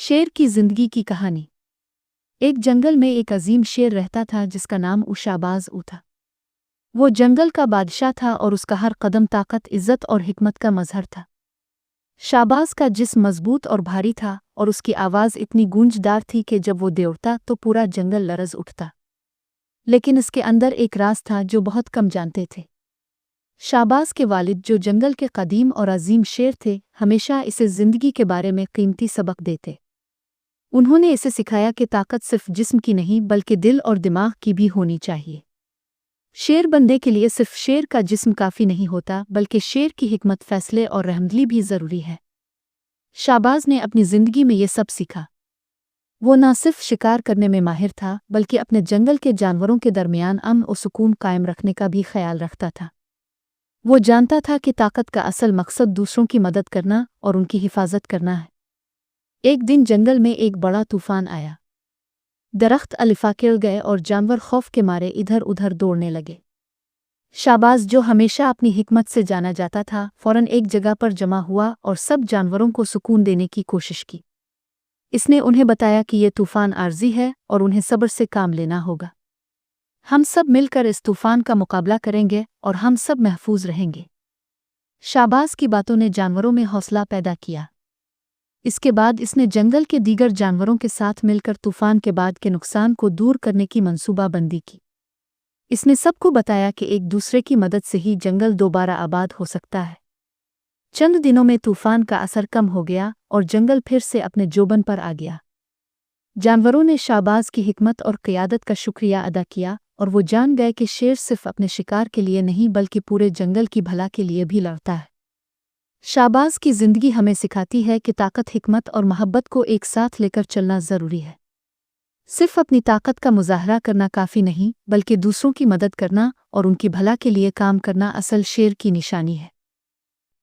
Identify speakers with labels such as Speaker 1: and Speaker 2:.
Speaker 1: शेर की जिंदगी की कहानी। एक जंगल में एक अजीम शेर रहता था जिसका नाम शाहबाज था। वो जंगल का बादशाह था और उसका हर कदम ताकत, इज्जत और हिकमत का मजहर था। शाहबाज का जिस्म मजबूत और भारी था और उसकी आवाज़ इतनी गूंजदार थी कि जब वो दौड़ता तो पूरा जंगल लरज़ उठता। लेकिन इसके अंदर एक राज था जो बहुत कम जानते थे। शाहबाज के वालिद, जो जंगल के कदीम और अजीम शेर थे, हमेशा इसे जिंदगी के बारे में कीमती सबक देते। उन्होंने इसे सिखाया कि ताकत सिर्फ जिस्म की नहीं बल्कि दिल और दिमाग की भी होनी चाहिए। शेर बनने के लिए सिर्फ शेर का जिस्म काफ़ी नहीं होता, बल्कि शेर की हिकमत, फैसले और रहमदिली भी ज़रूरी है। शाहबाज ने अपनी ज़िंदगी में ये सब सीखा। वो न सिर्फ शिकार करने में माहिर था, बल्कि अपने जंगल के जानवरों के दरमियान अमन और सुकून कायम रखने का भी ख्याल रखता था। वो जानता था कि ताकत का असल मकसद दूसरों की मदद करना और उनकी हिफाजत करना है। एक दिन जंगल में एक बड़ा तूफान आया। दरख्त अलिफा गिर गए और जानवर खौफ के मारे इधर उधर दौड़ने लगे। शाहबाज, जो हमेशा अपनी हिकमत से जाना जाता था, फौरन एक जगह पर जमा हुआ और सब जानवरों को सुकून देने की कोशिश की। इसने उन्हें बताया कि ये तूफान आर्जी है और उन्हें सब्र से काम लेना होगा। हम सब मिलकर इस तूफान का मुकाबला करेंगे और हम सब महफूज रहेंगे। शाहबाज की बातों ने जानवरों में हौसला पैदा किया। इसके बाद इसने जंगल के दीगर जानवरों के साथ मिलकर तूफान के बाद के नुकसान को दूर करने की मंसूबाबंदी की। इसने सबको बताया कि एक दूसरे की मदद से ही जंगल दोबारा आबाद हो सकता है। चंद दिनों में तूफान का असर कम हो गया और जंगल फिर से अपने जोबन पर आ गया। जानवरों ने शाहबाज की हिकमत और क़यादत का शुक्रिया अदा किया और वो जान गए कि शेर सिर्फ अपने शिकार के लिए नहीं बल्कि पूरे जंगल की भला के लिए भी लड़ता है। शाहबाज की जिंदगी हमें सिखाती है कि ताकत, हिकमत और मोहब्बत को एक साथ लेकर चलना ज़रूरी है। सिर्फ अपनी ताकत का मुजाहरा करना काफ़ी नहीं, बल्कि दूसरों की मदद करना और उनकी भला के लिए काम करना असल शेर की निशानी है।